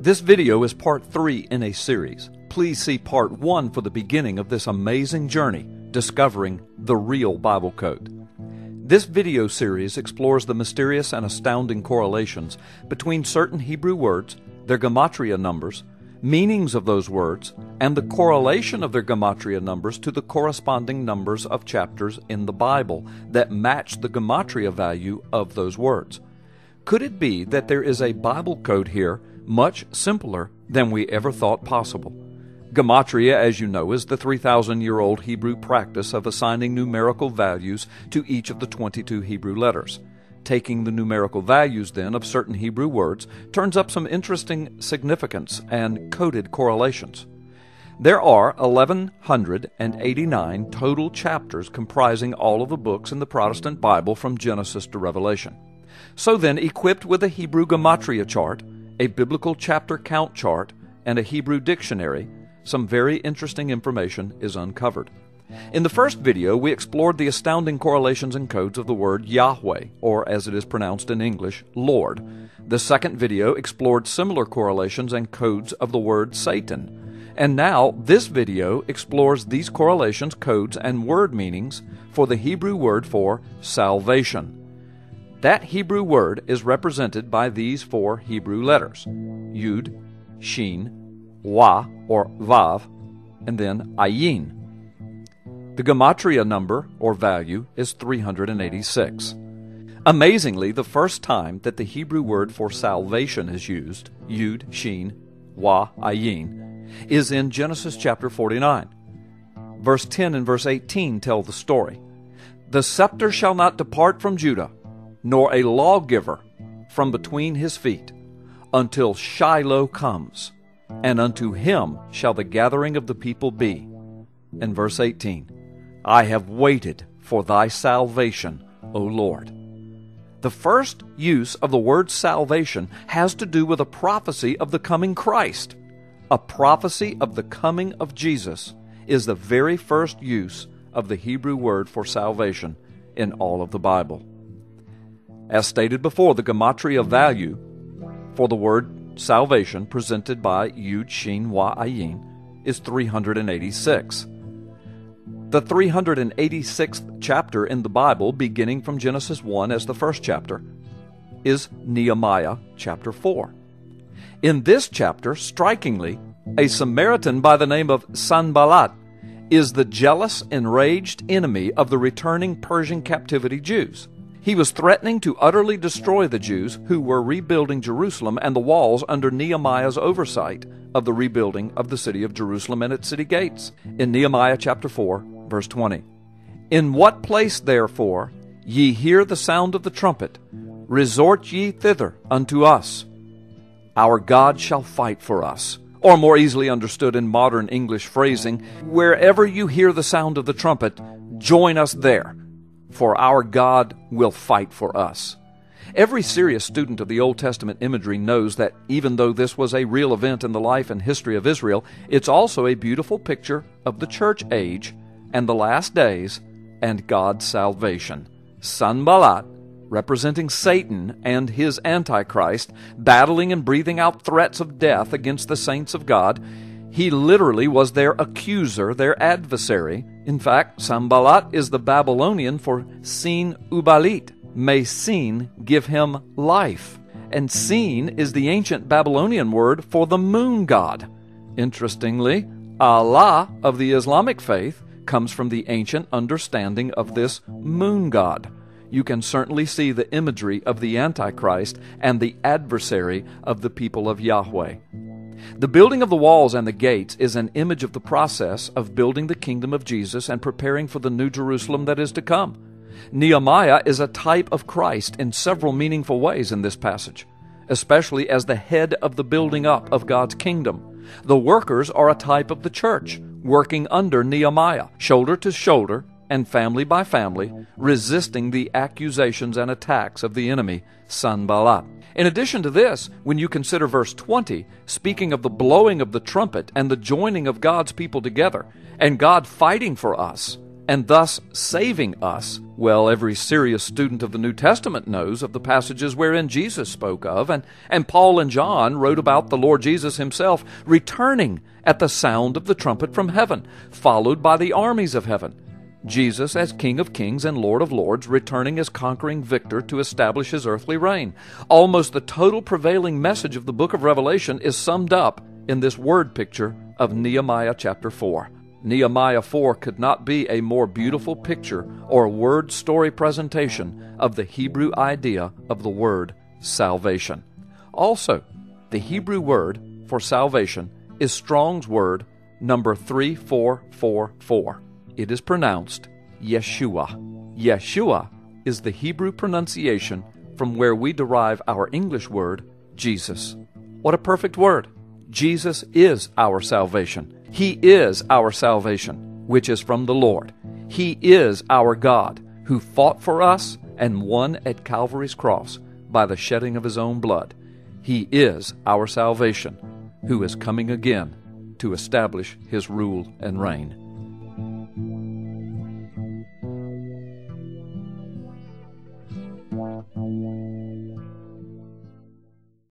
This video is part 3 in a series. Please see part 1 for the beginning of this amazing journey, discovering the real Bible code. This video series explores the mysterious and astounding correlations between certain Hebrew words, their gematria numbers, meanings of those words, and the correlation of their gematria numbers to the corresponding numbers of chapters in the Bible that match the gematria value of those words. Could it be that there is a Bible code here much simpler than we ever thought possible? Gematria, as you know, is the 3,000-year-old Hebrew practice of assigning numerical values to each of the 22 Hebrew letters. Taking the numerical values, then, of certain Hebrew words turns up some interesting significance and coded correlations. There are 1,189 total chapters comprising all of the books in the Protestant Bible from Genesis to Revelation. So then, equipped with a Hebrew gematria chart, a biblical chapter count chart, and a Hebrew dictionary, some very interesting information is uncovered. In the first video, we explored the astounding correlations and codes of the word Yahweh, or as it is pronounced in English, Lord. The second video explored similar correlations and codes of the word Satan. And now, this video explores these correlations, codes, and word meanings for the Hebrew word for salvation. That Hebrew word is represented by these 4 Hebrew letters: Yud, Shin, Wa, or Vav, and then Ayin. The gematria number, or value, is 386. Amazingly, the first time that the Hebrew word for salvation is used, Yud, Shin, Wa, Ayin, is in Genesis chapter 49. Verse 10 and verse 18 tell the story. The scepter shall not depart from Judah, nor a lawgiver from between his feet, until Shiloh comes, and unto him shall the gathering of the people be. And verse 18, I have waited for thy salvation, O Lord. The first use of the word salvation has to do with a prophecy of the coming Christ. A prophecy of the coming of Jesus is the very first use of the Hebrew word for salvation in all of the Bible. As stated before, the gematria value for the word salvation presented by Yud, Shin, Wa, Ayin is 386. The 386th chapter in the Bible, beginning from Genesis 1 as the first chapter, is Nehemiah chapter 4. In this chapter, strikingly, a Samaritan by the name of Sanballat is the jealous, enraged enemy of the returning Persian captivity Jews. He was threatening to utterly destroy the Jews who were rebuilding Jerusalem and the walls under Nehemiah's oversight of the rebuilding of the city of Jerusalem and its city gates. In Nehemiah chapter 4, verse 20, In what place, therefore, ye hear the sound of the trumpet, resort ye thither unto us. Our God shall fight for us. Or more easily understood in modern English phrasing, wherever you hear the sound of the trumpet, join us there, for our God will fight for us. Every serious student of the Old Testament imagery knows that even though this was a real event in the life and history of Israel, it's also a beautiful picture of the church age and the last days and God's salvation. Sanballat, representing Satan and his Antichrist, battling and breathing out threats of death against the saints of God, he literally was their accuser, their adversary. In fact, Sanballat is the Babylonian for Sin Ubalit. May Sin give him life. And Sin is the ancient Babylonian word for the moon god. Interestingly, Allah of the Islamic faith comes from the ancient understanding of this moon god. You can certainly see the imagery of the Antichrist and the adversary of the people of Yahweh. The building of the walls and the gates is an image of the process of building the kingdom of Jesus and preparing for the new Jerusalem that is to come. Nehemiah is a type of Christ in several meaningful ways in this passage, especially as the head of the building up of God's kingdom. The workers are a type of the church, working under Nehemiah, shoulder to shoulder and family by family, resisting the accusations and attacks of the enemy, Sanballat. In addition to this, when you consider verse 20, speaking of the blowing of the trumpet and the joining of God's people together, and God fighting for us, and thus saving us. Well, every serious student of the New Testament knows of the passages wherein Jesus spoke of, and Paul and John wrote about the Lord Jesus himself returning at the sound of the trumpet from heaven, followed by the armies of heaven. Jesus as King of Kings and Lord of Lords, returning as conquering victor to establish his earthly reign. Almost the total prevailing message of the book of Revelation is summed up in this word picture of Nehemiah chapter 4. Nehemiah 4 could not be a more beautiful picture or word story presentation of the Hebrew idea of the word salvation. Also, the Hebrew word for salvation is Strong's word number 3444. It is pronounced Yeshua. Yeshua is the Hebrew pronunciation from where we derive our English word Jesus. What a perfect word! Jesus is our salvation. He is our salvation, which is from the Lord. He is our God, who fought for us and won at Calvary's cross by the shedding of his own blood. He is our salvation, who is coming again to establish his rule and reign.